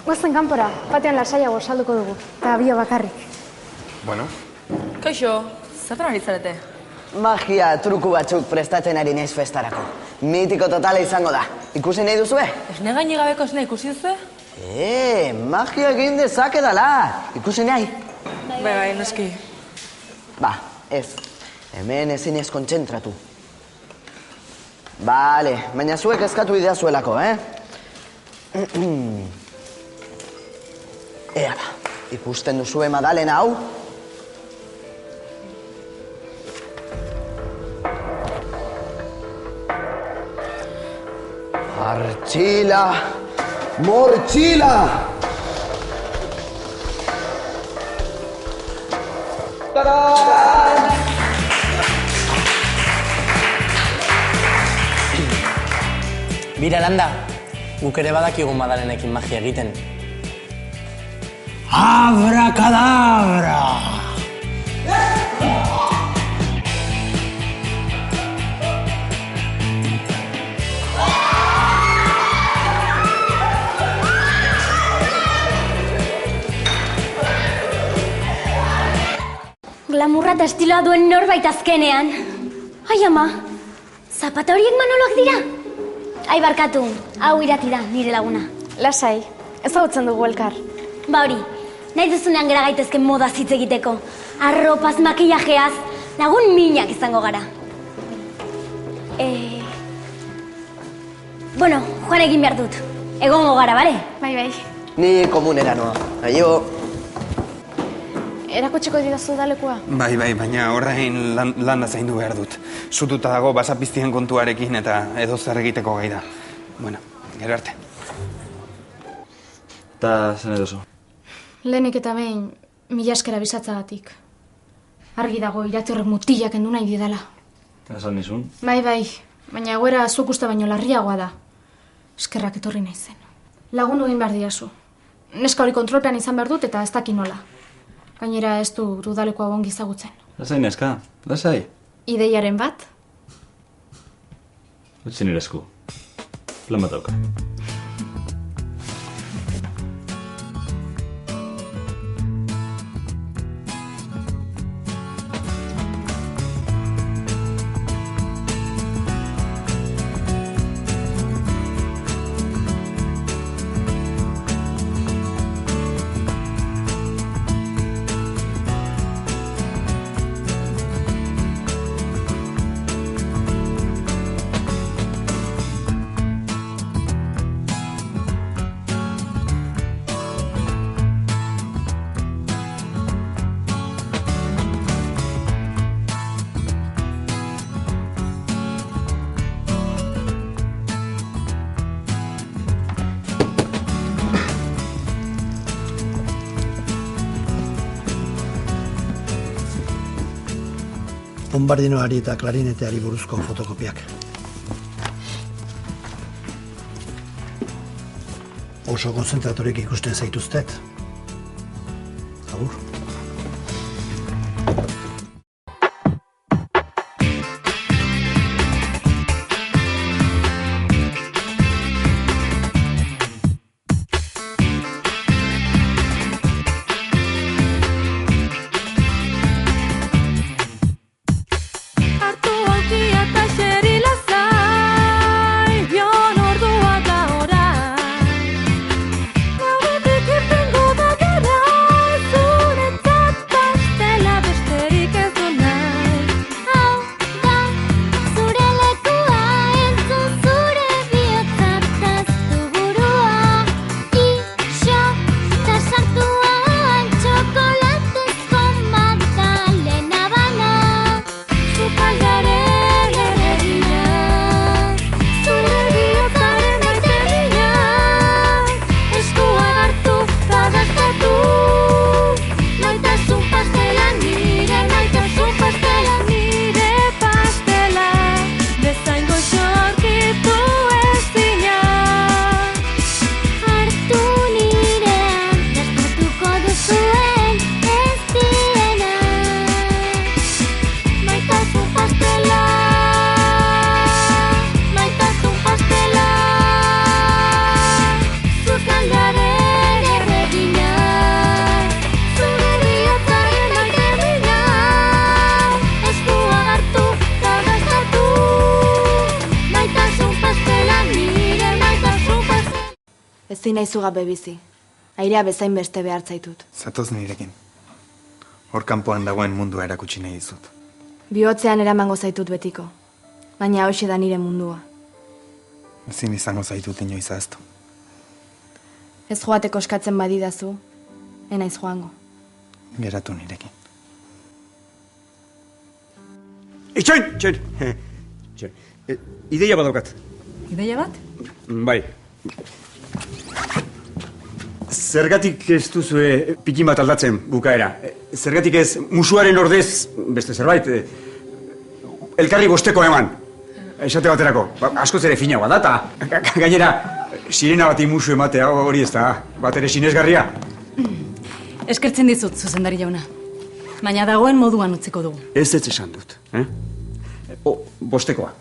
Guazen kanpora, batean lasaiago salduko dugu, eta bio bakarrik. Bueno. Kaixo, zertan ari zarete? Magia truku batzuk prestatzen ari naiz festarako. Mitiko totala izango da. Ikusi nahi duzue? Esne gainegabeko esne ikusi duzue? Magia egin dezakedala. Ikusi nahi? Bai, noski. Ba, ez. Hemen ezin ez kontzentratu. Bale, baina zuek eskatu idea zuelako, Ea da, ikusten duzue Madalena hau? Artxila! Mortxila! Tadaan! Bira landa, guk ere badakigu Madalenekin magia egiten. Abrakadabra! Glamurra eta estiloa duen norbait azkenean. Ai ama, zapata horiek Manoloak dira? Ai barkatu, hau Irati da, nire laguna. Lasai, ezagutzen dugu elkar. Ba hori, nahi duzunean gara gaitezken moda hitz egiteko. Arropaz, makillajeaz, lagun minak izango gara. Bueno, joan egin behar dut. Egongo gara, bale? Bai. Ni komunera noa. Aio. Erakutsiko didazu dalekua? Bai, baina horrein landa zaindu behar dut. Zututa dago basapiztien kontuarekin eta edo zer egiteko gai da. Bueno, gero arte. Eta zen edozu? Lehenik eta behin, mila eskera bizatzagatik. Argi dago Irati horrek mutilak endu nahi didala. Esan nizun? Bai, baina egoera zuk uste baino larriagoa da. Eskerrak etorri nahi zen. Lagundu egin behar diazu. Neska hori kontrolpean izan behar dut eta ez daki nola. Gainera ez du udalekoa ongi ezagutzen. Lasai, neska, lasai. Ideiaren bat? Utsi nire esku. Plan bat dauka. Bombardinoari eta klarineteari buruzko fotokopiak. Oso konzentratorik ikusten zaituztet. Agur. Ezin nahi gabe bizi. Airea bezain beste behar zaitut. Zatoz nirekin. Hor kanpoan dagoen mundua erakutsi nahi dizut. Bihotzean eramango zaitut betiko. Baina hoxe da nire mundua. Ezin izango zaitut inoiz ahaztu. Ez joateko eskatzen badidazu, enaiz joango. Geratu nirekin. Txoin! Ideia badaukat. Ideia bat? Bai. Zergatik ez duzue pikin bat aldatzen bukaera? Zergatik ez musuaren ordez, beste zerbait, elkarri bosteko eman? Esate baterako, askoz ere finagoa da, eta gainera, sirena bati musu ematea hori ez da, bat ere sinesgarria. Eskertzen dizut, zuzendari jauna. Baina dagoen moduan utziko dugu. Ez esan dut, bostekoa,